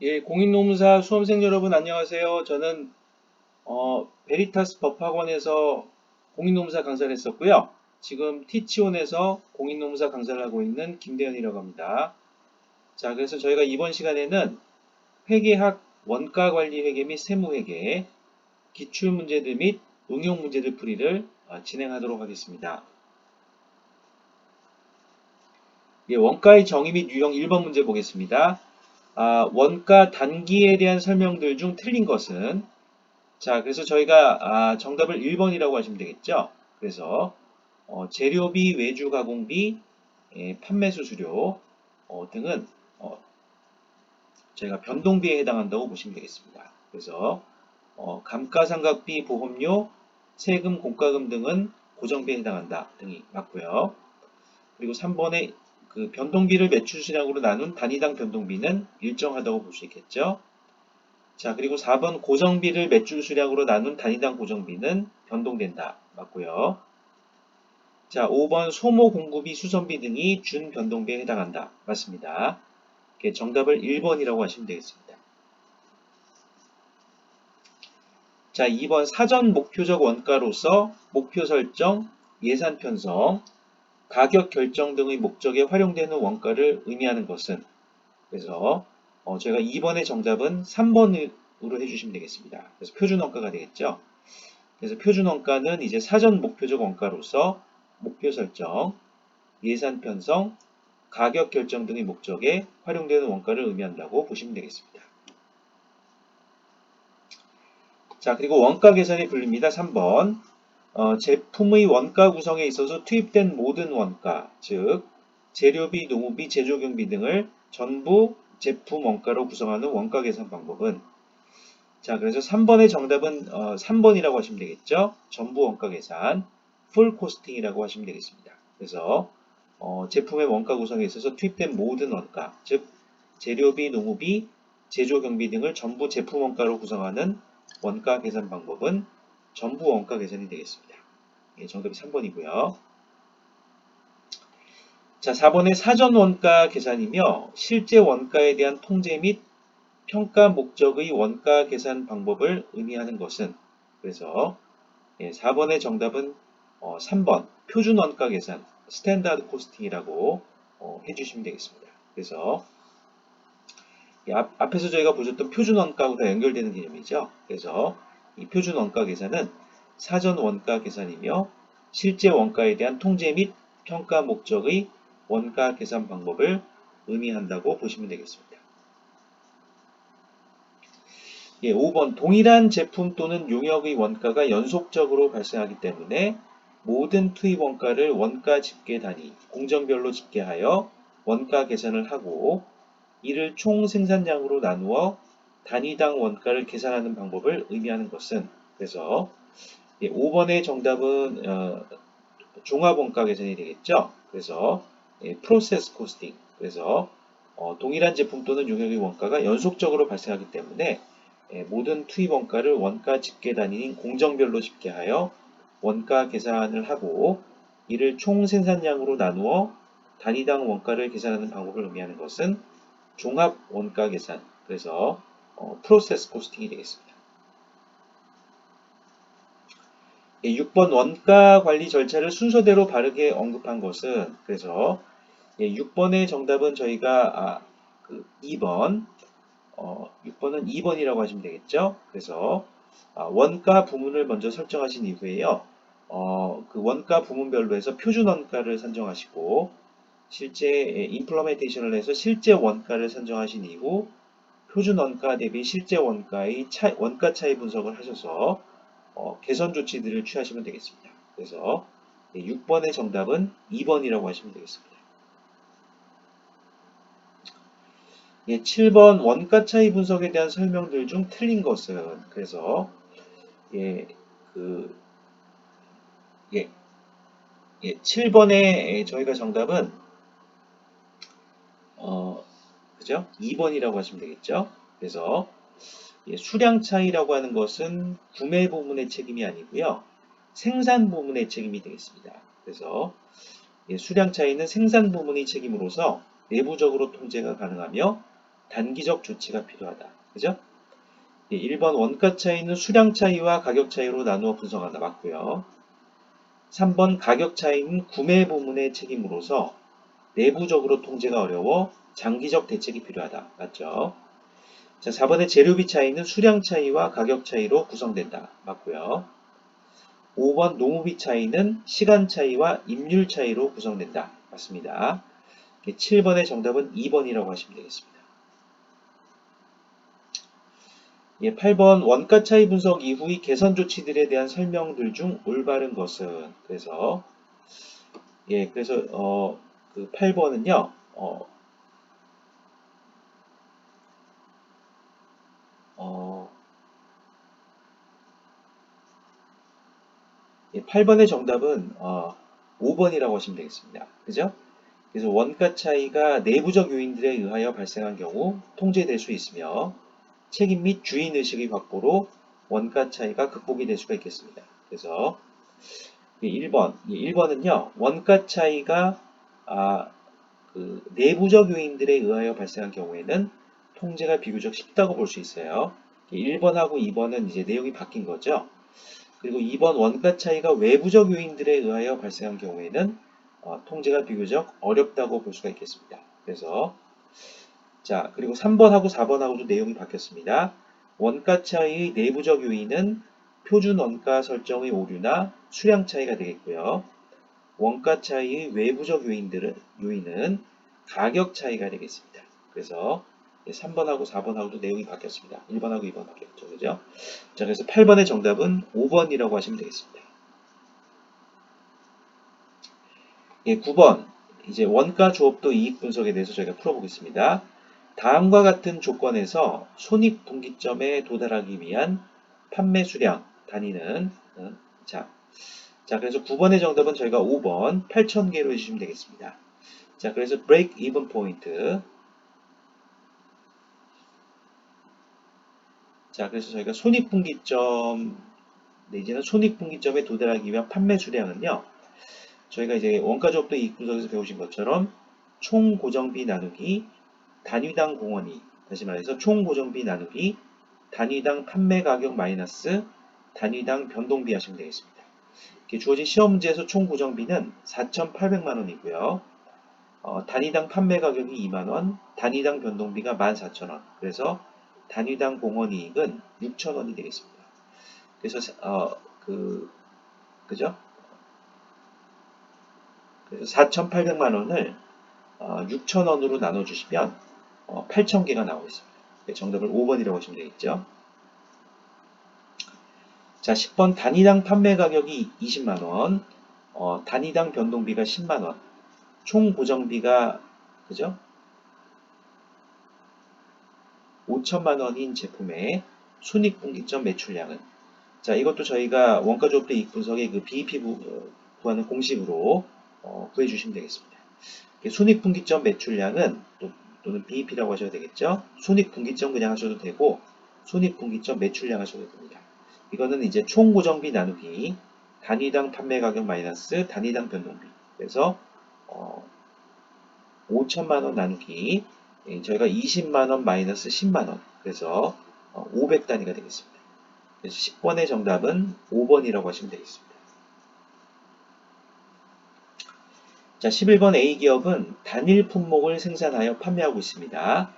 예, 공인노무사 수험생 여러분 안녕하세요. 저는 베리타스 법학원에서 공인노무사 강사를 했었고요. 지금 티치온에서 공인노무사 강사를 하고 있는 김대현이라고 합니다. 자, 그래서 저희가 이번 시간에는 회계학 원가관리회계 및 세무회계, 기출문제들 및 응용문제들 풀이를 진행하도록 하겠습니다. 예, 원가의 정의 및 유형 1번 문제 보겠습니다. 원가 단기에 대한 설명들 중 틀린 것은 자, 그래서 저희가 정답을 1번이라고 하시면 되겠죠. 그래서 재료비, 외주 가공비, 판매 수수료 등은 저희가 변동비에 해당한다고 보시면 되겠습니다. 그래서 감가상각비, 보험료, 세금, 공과금 등은 고정비에 해당한다 등이 맞고요. 그리고 3번에 그 변동비를 매출 수량으로 나눈 단위당 변동비는 일정하다고 볼 수 있겠죠. 자, 그리고 4번 고정비를 매출 수량으로 나눈 단위당 고정비는 변동된다. 맞고요. 자, 5번 소모 공급비, 수선비 등이 준 변동비에 해당한다. 맞습니다. 정답을 1번이라고 하시면 되겠습니다. 자, 2번 사전 목표적 원가로서 목표 설정, 예산 편성, 가격 결정 등의 목적에 활용되는 원가를 의미하는 것은 그래서 저희가 2번의 정답은 3번으로 해주시면 되겠습니다. 그래서 표준원가가 되겠죠. 그래서 표준원가는 이제 사전 목표적 원가로서 목표 설정, 예산 편성, 가격 결정 등의 목적에 활용되는 원가를 의미한다고 보시면 되겠습니다. 자, 그리고 원가 계산의 분류입니다. 3번. 제품의 원가 구성에 있어서 투입된 모든 원가, 즉 재료비, 노무비, 제조경비 등을 전부 제품 원가로 구성하는 원가 계산 방법은 자, 그래서 3번의 정답은 3번이라고 하시면 되겠죠. 전부 원가 계산, 풀 코스팅이라고 하시면 되겠습니다. 그래서 제품의 원가 구성에 있어서 투입된 모든 원가, 즉 재료비, 노무비, 제조경비 등을 전부 제품 원가로 구성하는 원가 계산 방법은 전부 원가 계산이 되겠습니다. 예, 정답이 3번이고요. 자, 4번의 사전 원가 계산이며 실제 원가에 대한 통제 및 평가 목적의 원가 계산 방법을 의미하는 것은 그래서 4번의 정답은 3번 표준 원가 계산 스탠다드 코스팅이라고 해주시면 되겠습니다. 그래서 앞에서 저희가 보셨던 표준 원가하고 다 연결되는 개념이죠. 그래서 이 표준 원가 계산은 사전 원가 계산이며 실제 원가에 대한 통제 및 평가 목적의 원가 계산 방법을 의미한다고 보시면 되겠습니다. 예, 5번 동일한 제품 또는 용역의 원가가 연속적으로 발생하기 때문에 모든 투입 원가를 원가 집계 단위, 공정별로 집계하여 원가 계산을 하고 이를 총 생산량으로 나누어 단위당 원가를 계산하는 방법을 의미하는 것은 그래서 5번의 정답은 종합원가 계산이 되겠죠. 그래서 프로세스 코스팅 그래서 동일한 제품 또는 용역의 원가가 연속적으로 발생하기 때문에 모든 투입 원가를 원가 집계 단위인 공정별로 집계하여 원가 계산을 하고 이를 총 생산량으로 나누어 단위당 원가를 계산하는 방법을 의미하는 것은 종합 원가 계산 그래서 프로세스 코스팅이 되겠습니다. 6번 원가 관리 절차를 순서대로 바르게 언급한 것은 그래서 6번의 정답은 저희가 2번 6번은 2번이라고 하시면 되겠죠. 그래서 원가 부문을 먼저 설정하신 이후에요. 그 원가 부문별로 해서 표준 원가를 선정하시고 실제 임플레멘테이션을 해서 실제 원가를 선정하신 이후 표준 원가 대비 실제 원가의 원가 차이 분석을 하셔서 개선 조치들을 취하시면 되겠습니다. 그래서 6번의 정답은 2번이라고 하시면 되겠습니다. 7번 원가 차이 분석에 대한 설명들 중 틀린 것은 그래서 7번의 저희가 정답은 그죠? 2번이라고 하시면 되겠죠? 그래서 수량 차이라고 하는 것은 구매 부문의 책임이 아니고요. 생산 부문의 책임이 되겠습니다. 그래서 수량 차이는 생산 부문의 책임으로서 내부적으로 통제가 가능하며 단기적 조치가 필요하다. 그죠? 1번 원가 차이는 수량 차이와 가격 차이로 나누어 분석한다. 맞고요. 3번 가격 차이는 구매 부문의 책임으로서 내부적으로 통제가 어려워 장기적 대책이 필요하다. 맞죠? 자, 4번의 재료비 차이는 수량 차이와 가격 차이로 구성된다. 맞고요. 5번 노무비 차이는 시간 차이와 임률 차이로 구성된다. 맞습니다. 7번의 정답은 2번이라고 하시면 되겠습니다. 8번 원가 차이 분석 이후의 개선 조치들에 대한 설명들 중 올바른 것은 그래서 그 8번은요. 8번의 정답은 5번이라고 하시면 되겠습니다. 그죠? 그래서 원가 차이가 내부적 요인들에 의하여 발생한 경우 통제될 수 있으며 책임 및 주인의식의 확보로 원가 차이가 극복이 될 수가 있겠습니다. 그래서 1번은요. 원가 차이가 그 내부적 요인들에 의하여 발생한 경우에는 통제가 비교적 쉽다고 볼 수 있어요. 1번하고 2번은 이제 내용이 바뀐 거죠. 그리고 2번 원가 차이가 외부적 요인들에 의하여 발생한 경우에는 통제가 비교적 어렵다고 볼 수가 있겠습니다. 그래서 자, 그리고 3번하고 4번하고도 내용이 바뀌었습니다. 원가 차이의 내부적 요인은 표준 원가 설정의 오류나 수량 차이가 되겠고요. 원가 차이의 외부적 요인은 가격 차이가 되겠습니다. 그래서 3번하고 4번하고도 내용이 바뀌었습니다. 1번하고 2번 바뀌었죠. 그죠? 자, 그래서 8번의 정답은 5번이라고 하시면 되겠습니다. 9번. 이제 원가 조업도 이익 분석에 대해서 저희가 풀어보겠습니다. 다음과 같은 조건에서 손익분기점에 도달하기 위한 판매 수량 단위는 자, 그래서 9번의 정답은 저희가 5번 8,000개로 해주시면 되겠습니다. 자, 그래서 break even 포인트. 자, 그래서 저희가 손익분기점 내지는 손익분기점에 도달하기 위한 판매 수량은요. 저희가 이제 원가조업도 이익 분석에서 배우신 것처럼 총 고정비 나누기 단위당 공원이, 다시 말해서 총 고정비 나누기 단위당 판매 가격 마이너스 단위당 변동비 하시면 되겠습니다. 이렇게 주어진 시험 문제에서 총 고정비는 4,800만 원이고요. 단위당 판매 가격이 2만 원, 단위당 변동비가 14,000원. 그래서 단위당 공원이익은 6,000원이 되겠습니다. 그래서 그죠? 그래서 4,800만 원을 6,000원으로 나눠주시면 8,000개가 나오고 있습니다. 정답을 5번이라고 하시면 되겠죠. 자, 10번 단위당 판매 가격이 20만원, 단위당 변동비가 10만원, 총 고정비가 그죠? 5천만원인 제품의 손익분기점 매출량은 자, 이것도 저희가 원가조업도 이익 분석의 그 BEP 구하는 공식으로 구해주시면 되겠습니다. 손익분기점 매출량은 또는 BEP라고 하셔도 되겠죠. 손익분기점 그냥 하셔도 되고 손익분기점 매출량 하셔도 됩니다. 이거는 이제 총 고정비 나누기 단위당 판매 가격 마이너스 단위당 변동비. 그래서 5천만원 나누기 저희가 20만원 마이너스 10만원. 그래서 500단위가 되겠습니다. 그래서 10번의 정답은 5번이라고 하시면 되겠습니다. 자, 11번 A기업은 단일 품목을 생산하여 판매하고 있습니다.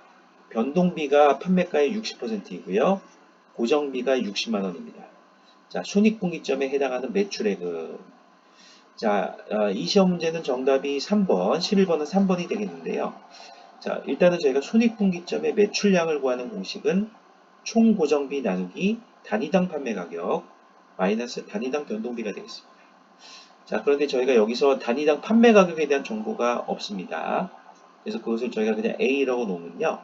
변동비가 판매가의 60%이고요. 고정비가 60만원입니다. 자, 손익분기점에 해당하는 매출액은 자, 이 시험 문제는 정답이 3번, 11번은 3번이 되겠는데요. 자, 일단은 저희가 손익분기점의 매출량을 구하는 공식은 총 고정비 나누기 단위당 판매 가격 마이너스 단위당 변동비가 되겠습니다. 자, 그런데 저희가 여기서 단위당 판매 가격에 대한 정보가 없습니다. 그래서 그것을 저희가 그냥 A라고 놓으면요.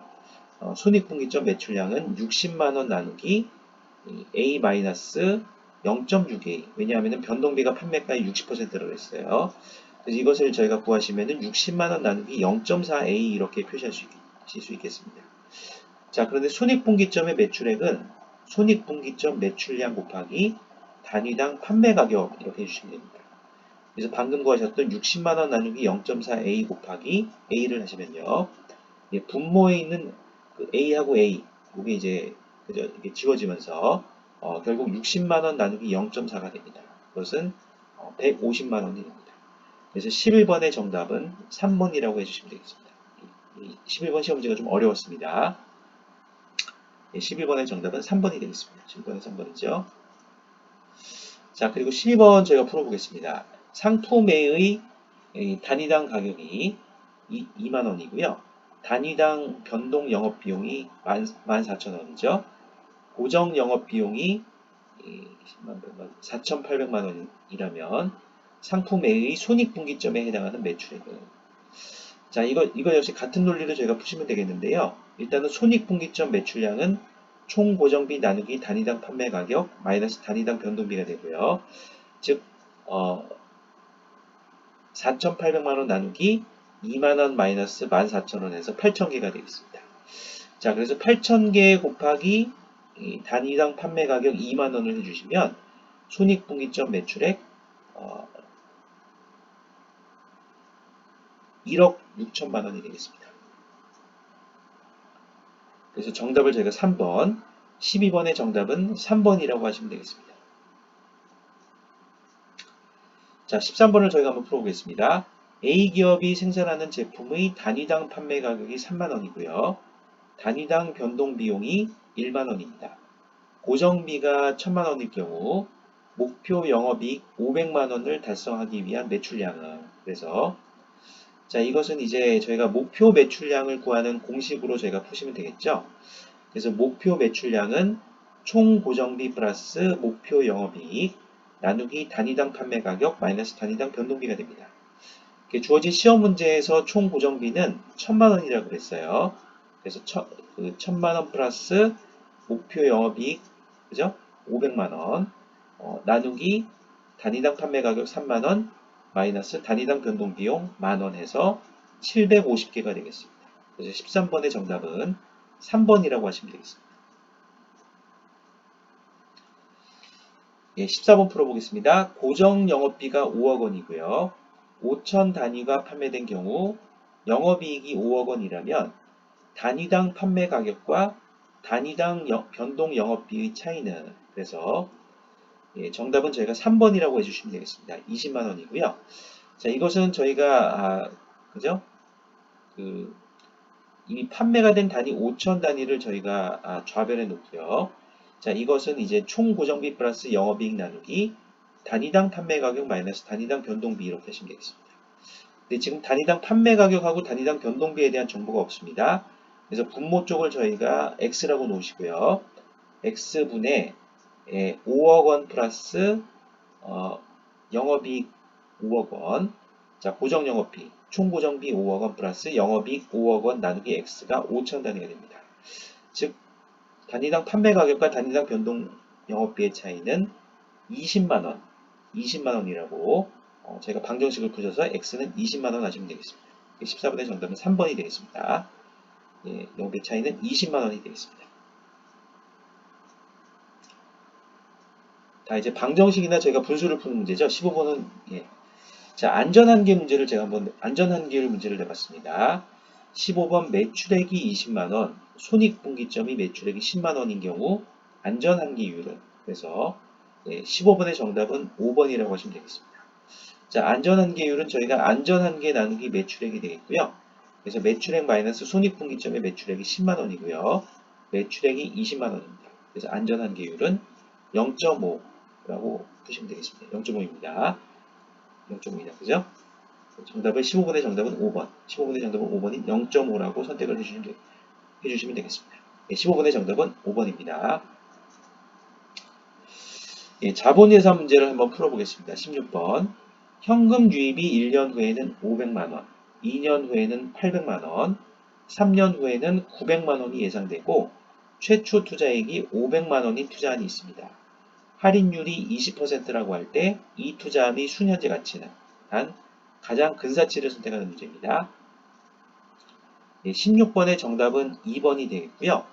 손익분기점 매출량은 60만원 나누기 A 마이너스 0.6A. 왜냐하면 변동비가 판매가의 60%라고 했어요. 그래서 이것을 저희가 구하시면은 60만원 나누기 0.4A 이렇게 표시하실 수 있겠습니다. 자, 그런데 손익분기점의 매출액은 손익분기점 매출량 곱하기 단위당 판매 가격 이렇게 해주시면 됩니다. 그래서 방금 구하셨던 60만원 나누기 0.4A 곱하기 A를 하시면요. 분모에 있는 그 A하고 A, 이게 이제 그죠? 이게 지워지면서 결국 60만원 나누기 0.4가 됩니다. 그것은 150만원이 됩니다. 그래서 11번의 정답은 3번이라고 해주시면 되겠습니다. 11번 시험 문제가 좀 어려웠습니다. 11번의 정답은 3번이 되겠습니다. 11번의 3번이죠. 자, 그리고 12번 저희가 풀어보겠습니다. 상품매의 단위당 가격이 2만원이고요. 단위당 변동 영업비용이 14,000원이죠. 고정 영업비용이 4,800만원이라면 상품매의 손익분기점에 해당하는 매출액은, 자, 이거 역시 같은 논리로 저희가 푸시면 되겠는데요. 일단은 손익분기점 매출량은 총 고정비 나누기 단위당 판매 가격 마이너스 단위당 변동비가 되고요. 즉 4,800만원 나누기 2만원 마이너스 14,000원에서 8,000개가 되겠습니다. 자, 그래서 8,000개 곱하기 단위당 판매 가격 2만원을 해주시면 손익분기점 매출액 1억 6천만원이 되겠습니다. 그래서 정답을 저희가 3번, 12번의 정답은 3번이라고 하시면 되겠습니다. 자, 13번을 저희가 한번 풀어보겠습니다. A기업이 생산하는 제품의 단위당 판매 가격이 3만원이고요. 단위당 변동 비용이 1만원입니다. 고정비가 1000만원일 경우 목표 영업이익 500만원을 달성하기 위한 매출량은, 그래서 자, 이것은 이제 저희가 목표 매출량을 구하는 공식으로 저희가 푸시면 되겠죠. 그래서 목표 매출량은 총 고정비 플러스 목표 영업이익 나누기 단위당 판매 가격 마이너스 단위당 변동비가 됩니다. 주어진 시험 문제에서 총 고정비는 1000만원이라고 그랬어요. 그래서 1000만원 플러스 목표 영업이익, 그죠? 500만원 나누기 단위당 판매 가격 3만원 마이너스 단위당 변동비용 만원 해서 750개가 되겠습니다. 그래서 13번의 정답은 3번이라고 하시면 되겠습니다. 예, 14번 풀어보겠습니다. 고정 영업비가 5억 원이고요. 5천 단위가 판매된 경우 영업이익이 5억 원이라면 단위당 판매 가격과 단위당 변동 영업비의 차이는, 그래서 예, 정답은 저희가 3번이라고 해주시면 되겠습니다. 20만 원이고요. 자, 이것은 저희가 그죠? 이미 판매가 된 단위 5천 단위를 저희가 좌변에 놓고요. 자, 이것은 이제 총 고정비 플러스 영업이익 나누기 단위당 판매 가격 마이너스 단위당 변동비 이렇게 하시면 되겠습니다. 근데 지금 단위당 판매 가격하고 단위당 변동비에 대한 정보가 없습니다. 그래서 분모 쪽을 저희가 X라고 놓으시고요. X분의 5억 원 플러스 영업이익 5억 원. 자, 고정 영업비, 총 고정비 5억 원 플러스 영업이익 5억 원 나누기 X가 5천 단위가 됩니다. 즉, 단위당 판매 가격과 단위당 변동 영업비의 차이는 20만 원, 20만 원이라고 제가 방정식을 푸셔서 X는 20만 원 하시면 되겠습니다. 14번의 정답은 3번이 되겠습니다. 예, 영업비 차이는 20만 원이 되겠습니다. 자, 이제 방정식이나 저희가 분수를 푸는 문제죠. 15번은 예. 자, 안전한계 문제를 제가 한번 안전한계율 문제를 내봤습니다. 15번 매출액이 20만원, 손익분기점이 매출액이 10만원인 경우 안전한계율은, 그래서 15번의 정답은 5번이라고 하시면 되겠습니다. 자, 안전한계율은 저희가 안전한계 나누기 매출액이 되겠고요. 그래서 매출액 마이너스 손익분기점의 매출액이 10만원이고요. 매출액이 20만원입니다. 그래서 안전한계율은 0.5라고 푸시면 되겠습니다. 0.5입니다. 0.5이다. 그죠? 정답은 15번의 정답은 5번. 15번의 정답은 5번인 0.5라고 선택을 해주시면 되겠습니다. 15번의 정답은 5번입니다. 예, 자본예산 문제를 한번 풀어보겠습니다. 16번. 현금 유입이 1년 후에는 500만원, 2년 후에는 800만원, 3년 후에는 900만원이 예상되고 최초 투자액이 500만원인 투자안이 있습니다. 할인율이 20%라고 할 때 이 투자안의 순현재 가치는 단 가장 근사치를 선택하는 문제입니다. 16번의 정답은 2번이 되겠고요.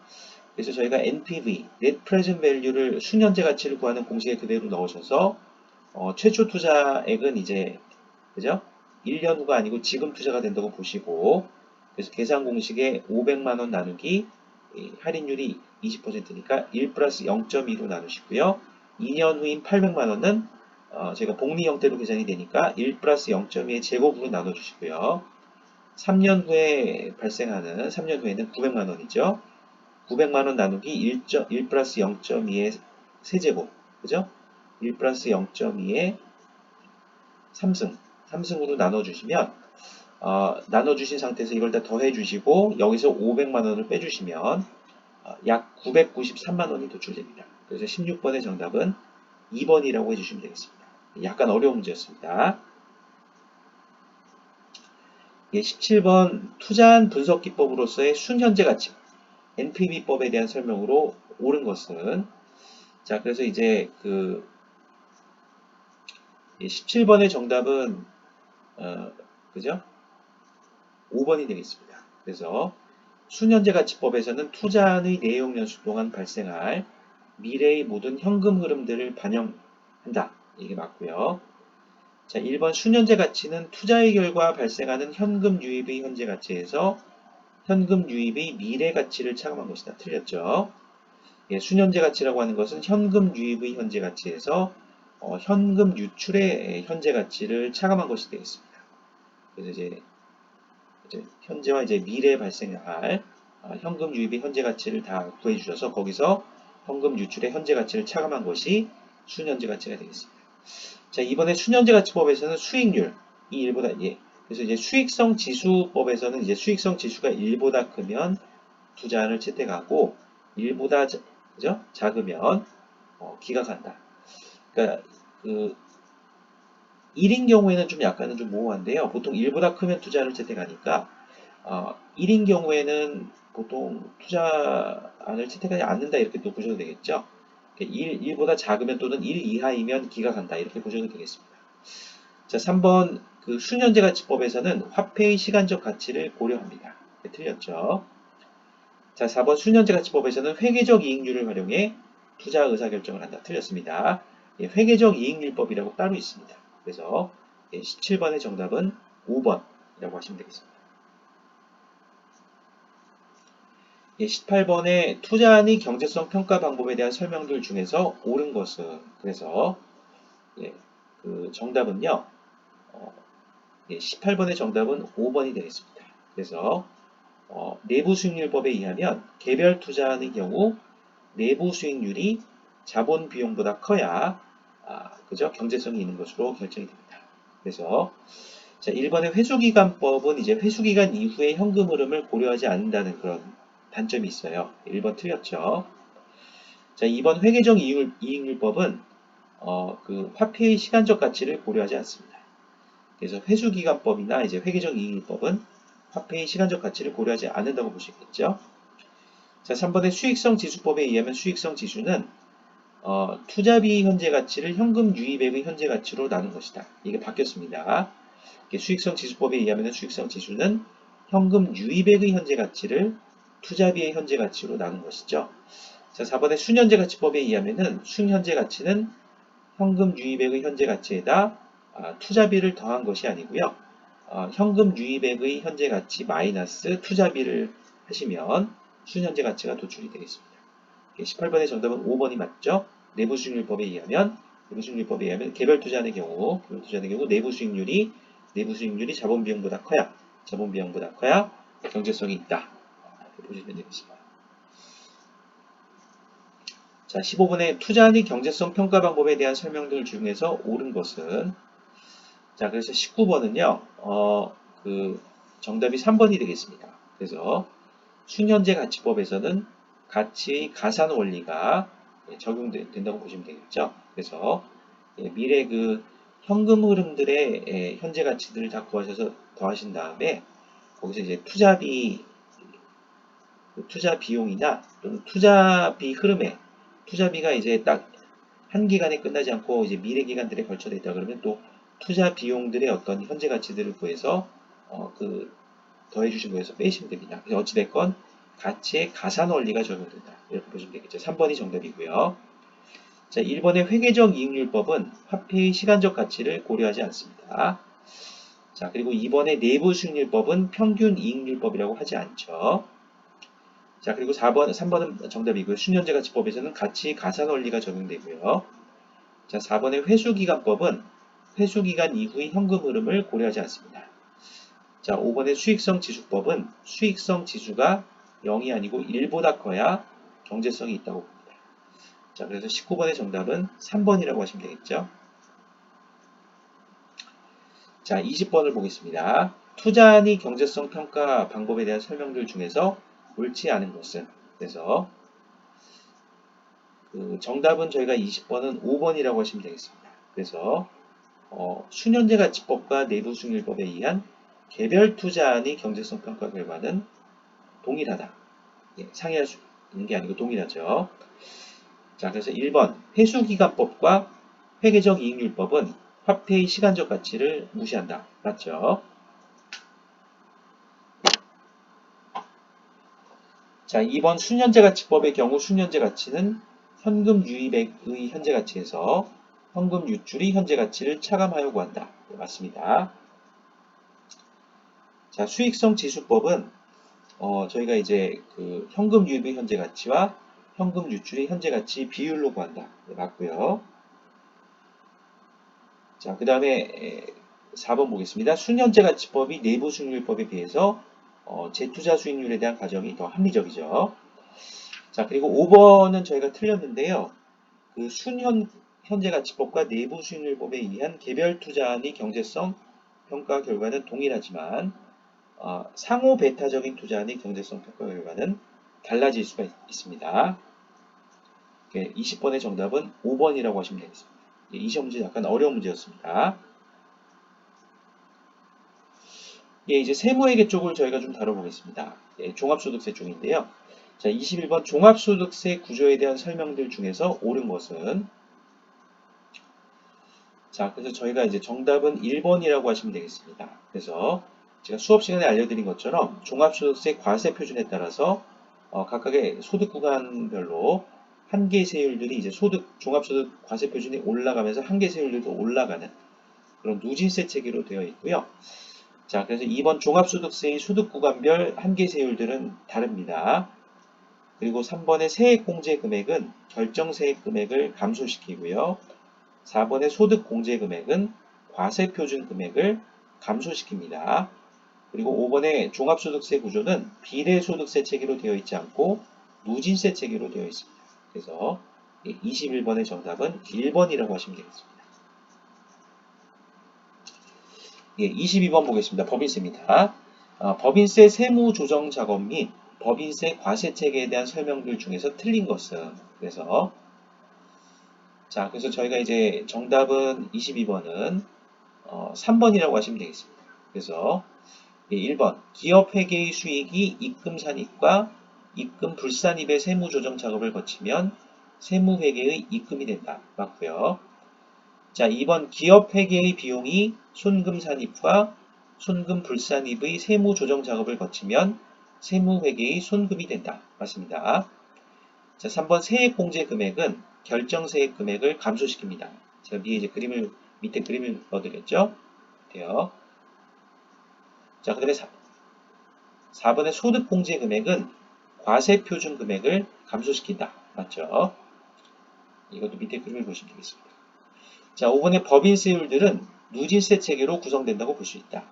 그래서 저희가 NPV, Net Present Value를 순현재 가치를 구하는 공식에 그대로 넣으셔서 최초 투자액은 이제 그죠? 1년 후가 아니고 지금 투자가 된다고 보시고, 그래서 계산 공식에 500만원 나누기 할인율이 20%니까 1 플러스 0.2로 나누시고요. 2년 후인 800만원은 제가 복리 형태로 계산이 되니까 1 플러스 0.2의 제곱으로 나눠주시고요. 3년 후에는 900만원이죠. 900만원 나누기 1 플러스 0.2의 세제곱, 그죠? 1 플러스 0.2의 3승으로 나눠주시면, 나눠주신 상태에서 이걸 다 더해주시고, 여기서 500만원을 빼주시면, 약 993만원이 도출됩니다. 그래서 16번의 정답은 2번이라고 해주시면 되겠습니다. 약간 어려운 문제였습니다. 17번 투자한 분석 기법으로서의 순현재 가치 NPV법에 대한 설명으로 옳은 것은, 자, 그래서 이제 17번의 정답은 그죠? 5번이 되겠습니다. 그래서 순현재 가치법에서는 투자의 내용 연수 동안 발생할 미래의 모든 현금 흐름들을 반영한다. 이게 맞고요. 자, 1번 순현재 가치는 투자의 결과 발생하는 현금 유입의 현재 가치에서 현금 유입의 미래 가치를 차감한 것이다. 틀렸죠? 예, 순현재 가치라고 하는 것은 현금 유입의 현재 가치에서 현금 유출의 현재 가치를 차감한 것이 되겠습니다. 그래서 이제 현재와 이제 미래에 발생할 현금 유입의 현재 가치를 다 구해 주셔서 거기서 현금 유출의 현재 가치를 차감한 것이 순현재 가치가 되겠습니다. 자, 이번에 순현재 가치법에서는 수익률이 1보다 그래서 이제 수익성 지수법에서는 이제 수익성 지수가 1보다 크면 투자를 채택하고 1보다 그죠? 작으면 기각한다. 그러니까 1인 경우에는 좀 약간은 좀 모호한데요. 보통 1보다 크면 투자를 채택하니까 1인 경우에는 보통 투자를 채택하지 않는다 이렇게 또 보셔도 되겠죠. 1보다 작으면 또는 1 이하이면 기각한다 이렇게 보셔도 되겠습니다. 자, 3번 순현재 가치법에서는 화폐의 시간적 가치를 고려합니다. 틀렸죠. 자, 4번 순현재 가치법에서는 회계적 이익률을 활용해 투자 의사결정을 한다. 틀렸습니다. 회계적 이익률법이라고 따로 있습니다. 그래서 17번의 정답은 5번이라고 하시면 되겠습니다. 18번의 투자안의 경제성 평가 방법에 대한 설명들 중에서 옳은 것은 그래서 정답은요. 18번의 정답은 5번이 되겠습니다. 그래서 내부 수익률법에 의하면 개별 투자안의 경우 내부 수익률이 자본 비용보다 커야 그죠? 경제성이 있는 것으로 결정이 됩니다. 그래서 자, 1번의 회수기간법은 이제 회수기간 이후의 현금 흐름을 고려하지 않는다는 그런 단점이 있어요. 1번 틀렸죠. 자, 2번 회계적 이익률법은 화폐의 시간적 가치를 고려하지 않습니다. 그래서 회수기간법이나 이제 회계적 이익률법은 화폐의 시간적 가치를 고려하지 않는다고 보시겠죠. 자, 3번의 수익성 지수법에 의하면 수익성 지수는 투자비 현재 가치를 현금 유입액의 현재 가치로 나눈 것이다. 이게 바뀌었습니다. 수익성 지수법에 의하면 수익성 지수는 현금 유입액의 현재 가치를 투자비의 현재 가치로 나눈 것이죠. 자, 4번의 순현재 가치법에 의하면 순현재 가치는 현금 유입액의 현재 가치에다 투자비를 더한 것이 아니고요. 현금 유입액의 현재 가치 마이너스 투자비를 하시면 순현재 가치가 도출이 되겠습니다. 18번의 정답은 5번이 맞죠? 내부 수익률법에 의하면 개별 투자의 경우 내부 수익률이 자본 비용보다 커야 경제성이 있다. 이렇게 보시면 되겠습니다. 자, 15번의 투자안의 경제성 평가 방법에 대한 설명들 중에서 옳은 것은 자, 그래서 19번은요. 정답이 3번이 되겠습니다. 그래서 순현재 가치법에서는 가치의 가산 원리가 적용된다고 보시면 되겠죠. 그래서 미래 현금 흐름들의 현재 가치들을 다 구하셔서 더하신 다음에 거기서 이제 투자 비용이나 또는 투자비 흐름에 투자비가 이제 딱 한 기간에 끝나지 않고 이제 미래 기간들에 걸쳐져 있다 그러면 또 투자 비용들의 어떤 현재 가치들을 구해서 더해주신 거에서 빼시면 됩니다. 그래서 어찌됐건 가치의 가산 원리가 적용된다. 이렇게 보시면 되겠죠. 3번이 정답이고요. 자, 1번의 회계적 이익률법은 화폐의 시간적 가치를 고려하지 않습니다. 자, 그리고 2번의 내부 수익률법은 평균 이익률법이라고 하지 않죠. 자, 그리고 3번은 정답이고요. 순현재가치법에서는 가치 가산 원리가 적용되고요. 자, 4번의 회수기간법은 회수기간 이후의 현금 흐름을 고려하지 않습니다. 자, 5번의 수익성 지수법은 수익성 지수가 0이 아니고 1보다 커야 경제성이 있다고 봅니다. 자, 그래서 19번의 정답은 3번이라고 하시면 되겠죠. 자, 20번을 보겠습니다. 투자안이 경제성 평가 방법에 대한 설명들 중에서 옳지 않은 것은, 그래서 정답은 저희가 20번은 5번이라고 하시면 되겠습니다. 그래서 순현재가치법과 내부수익률법에 의한 개별 투자안의 경제성 평가 결과는 동일하다. 예, 상이할 수 있는 게 아니고 동일하죠. 자, 그래서 1번 회수기간법과 회계적 이익률법은 화폐의 시간적 가치를 무시한다. 맞죠? 자, 2번 순현재가치법의 경우 순현재가치는 현금 유입액의 현재가치에서 현금 유출이 현재가치를 차감하여 구한다. 네, 맞습니다. 자, 수익성 지수법은 저희가 이제 현금 유입의 현재가치와 현금 유출의 현재가치 비율로 구한다. 네, 맞고요. 자, 그 다음에 4번 보겠습니다. 순현재가치법이 내부수익률법에 비해서 재투자 수익률에 대한 가정이 더 합리적이죠. 자, 그리고 5번은 저희가 틀렸는데요. 현재가치법과 내부수익률법에 의한 개별 투자안의 경제성 평가 결과는 동일하지만 상호 배타적인 투자안의 경제성 평가 결과는 달라질 수가 있습니다. 20번의 정답은 5번이라고 하시면 되겠습니다. 이 시험 문제 약간 어려운 문제였습니다. 예, 이제 세무회계 쪽을 저희가 좀 다뤄보겠습니다. 예, 종합소득세 쪽인데요. 자, 21번 종합소득세 구조에 대한 설명들 중에서 옳은 것은, 자, 그래서 저희가 이제 정답은 1번이라고 하시면 되겠습니다. 그래서 제가 수업 시간에 알려드린 것처럼 종합소득세 과세 표준에 따라서 각각의 소득 구간별로 한계세율들이 이제 종합소득 과세 표준이 올라가면서 한계세율들도 올라가는 그런 누진세 체계로 되어 있고요. 자, 그래서 2번 종합소득세의 소득구간별 한계세율들은 다릅니다. 그리고 3번의 세액공제 금액은 결정세액 금액을 감소시키고요. 4번의 소득공제 금액은 과세표준 금액을 감소시킵니다. 그리고 5번의 종합소득세 구조는 비례소득세 체계로 되어 있지 않고 누진세 체계로 되어 있습니다. 그래서 21번의 정답은 1번이라고 하시면 되겠습니다. 예, 22번 보겠습니다. 법인세입니다. 법인세 세무 조정 작업 및 법인세 과세 체계에 대한 설명들 중에서 틀린 것은, 그래서 저희가 이제 정답은 22번은 3번이라고 하시면 되겠습니다. 그래서 1번 기업 회계의 수익이 입금 산입과 입금 불산입의 세무 조정 작업을 거치면 세무 회계의 입금이 된다. 맞고요. 자, 2번 기업 회계의 비용이 손금 산입과 손금 불산입의 세무 조정 작업을 거치면 세무 회계의 손금이 된다. 맞습니다. 자, 3번 세액 공제 금액은 결정 세액 금액을 감소시킵니다. 제가 밑에 그림을 넣어드렸죠? 돼요. 자, 그 다음에 4번의 소득 공제 금액은 과세 표준 금액을 감소시킨다. 맞죠? 이것도 밑에 그림을 보시면 되겠습니다. 자, 5번의 법인세율들은 누진세 체계로 구성된다고 볼 수 있다.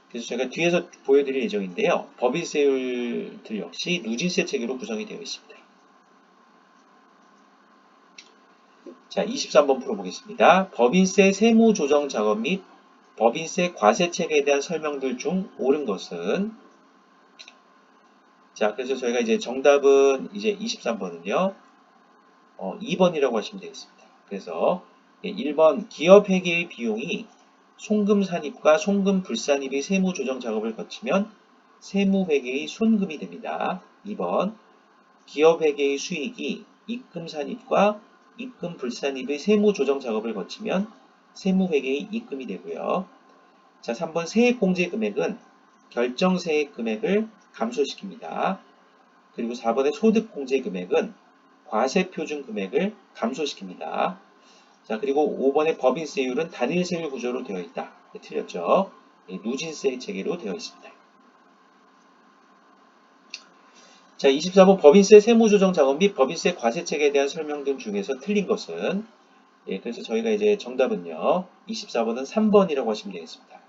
그래서 제가 뒤에서 보여드릴 예정인데요. 법인세율들 역시 누진세 체계로 구성이 되어 있습니다. 자, 23번 풀어보겠습니다. 법인세 세무 조정 작업 및 법인세 과세 체계에 대한 설명들 중 옳은 것은, 자, 그래서 저희가 이제 정답은 이제 23번은요. 2번이라고 하시면 되겠습니다. 그래서 1번 기업 회계의 비용이 송금 산입과 송금 불산입의 세무 조정 작업을 거치면 세무 회계의 손금이 됩니다. 2번 기업 회계의 수익이 입금 산입과 입금 불산입의 세무 조정 작업을 거치면 세무 회계의 입금이 되고요. 자, 3번 세액 공제 금액은 결정 세액 금액을 감소시킵니다. 그리고 4번의 소득 공제 금액은 과세 표준 금액을 감소시킵니다. 자, 그리고 5번의 법인세율은 단일세율 구조로 되어 있다. 네, 틀렸죠? 누진세 체계로 되어 있습니다. 자, 24번 법인세 세무조정 작업 및 법인세 과세책에 대한 설명 등 중에서 틀린 것은 그래서 저희가 이제 정답은요. 24번은 3번이라고 하시면 되겠습니다.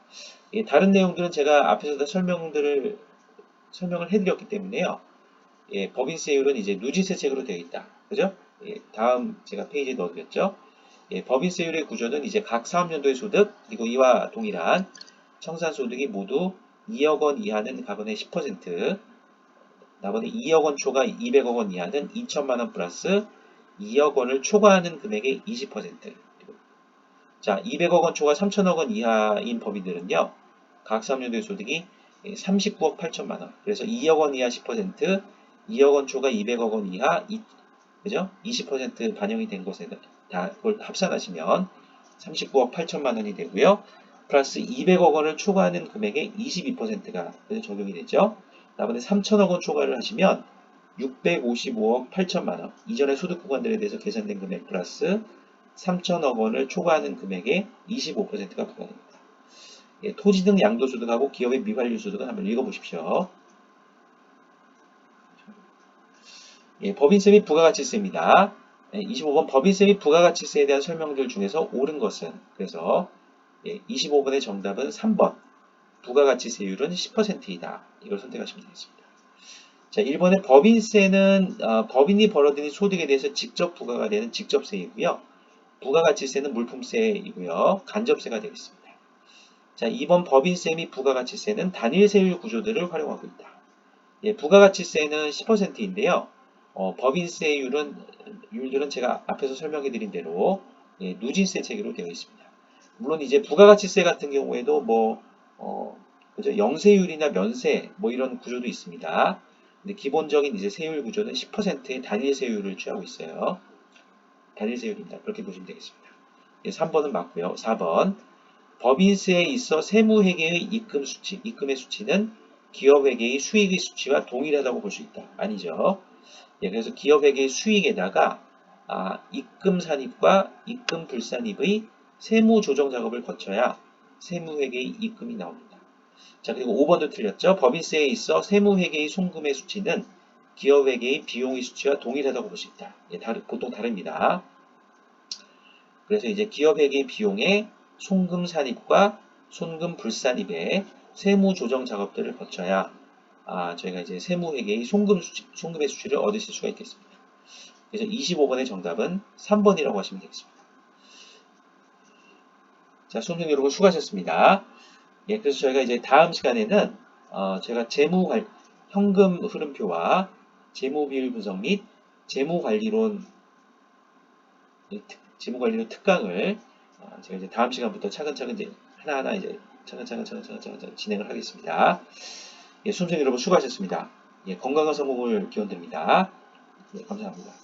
다른 내용들은 제가 앞에서 다 설명을 해드렸기 때문에요. 법인세율은 이제 누진세책으로 되어 있다. 그죠? 다음 제가 페이지에 넣어드렸죠. 법인세율의 구조는 이제 각 사업연도의 소득, 그리고 이와 동일한 청산소득이 모두 2억 원 이하는 가번의 10%, 나머지 2억 원 초과 200억 원 이하는 2천만 원 플러스 2억 원을 초과하는 금액의 20%. 자, 200억 원 초과 3천억 원 이하인 법인들은요. 각 사업연도의 소득이 39억 8천만 원. 그래서 2억 원 이하 10%, 2억 원 초과 200억 원 이하 그죠? 20% 반영이 된 것에 다 그걸 합산하시면 39억 8천만 원이 되고요. 플러스 200억 원을 초과하는 금액의 22%가 적용이 되죠. 나머지 3천억 원 초과를 하시면 655억 8천만 원. 이전의 소득 구간들에 대해서 계산된 금액 플러스 3천억 원을 초과하는 금액의 25%가 부과됩니다. 토지 등 양도소득하고 기업의 미관리 소득은 한번 읽어보십시오. 법인세 및 부가가치세입니다. 25번 법인세 및 부가가치세에 대한 설명들 중에서 옳은 것은 그래서 25번의 정답은 3번 부가가치세율은 10%이다. 이걸 선택하시면 되겠습니다. 자, 1번의 법인세는 법인이 벌어들인 소득에 대해서 직접 부과가 되는 직접세이고요. 부가가치세는 물품세이고요. 간접세가 되겠습니다. 자, 2번 법인세 및 부가가치세는 단일세율 구조들을 활용하고 있다. 부가가치세는 10%인데요. 법인세율들은 제가 앞에서 설명해드린 대로 누진세 체계로 되어 있습니다. 물론 이제 부가가치세 같은 경우에도 그죠? 영세율이나 면세 이런 구조도 있습니다. 근데 기본적인 이제 세율 구조는 10%의 단일세율을 취하고 있어요. 단일세율입니다. 그렇게 보시면 되겠습니다. 3번은 맞고요. 4번 법인세에 있어 세무회계의 입금의 수치는 기업회계의 수익의 수치와 동일하다고 볼 수 있다. 아니죠. 그래서 기업회계의 수익에다가 입금 산입과 입금 불산입의 세무 조정 작업을 거쳐야 세무회계의 입금이 나옵니다. 자, 그리고 5번도 틀렸죠. 법인세에 있어 세무회계의 송금의 수치는 기업회계의 비용의 수치와 동일하다고 볼 수 있다. 보통 다릅니다. 그래서 이제 기업회계 비용의 송금 산입과 송금 불산입의 세무 조정 작업들을 거쳐야 저희가 이제 세무회계의 송금의 수치를 얻으실 수가 있겠습니다. 그래서 25번의 정답은 3번이라고 하시면 되겠습니다. 자, 수험생 여러분 수고하셨습니다. 그래서 저희가 이제 다음 시간에는 제가 현금 흐름표와 재무비율 분석 및 재무관리론 특강을 제가 이제 다음 시간부터 차근차근 이제 하나하나 이제 차근차근 진행을 하겠습니다. 수험생 여러분 수고하셨습니다. 건강한 성공을 기원드립니다. 감사합니다.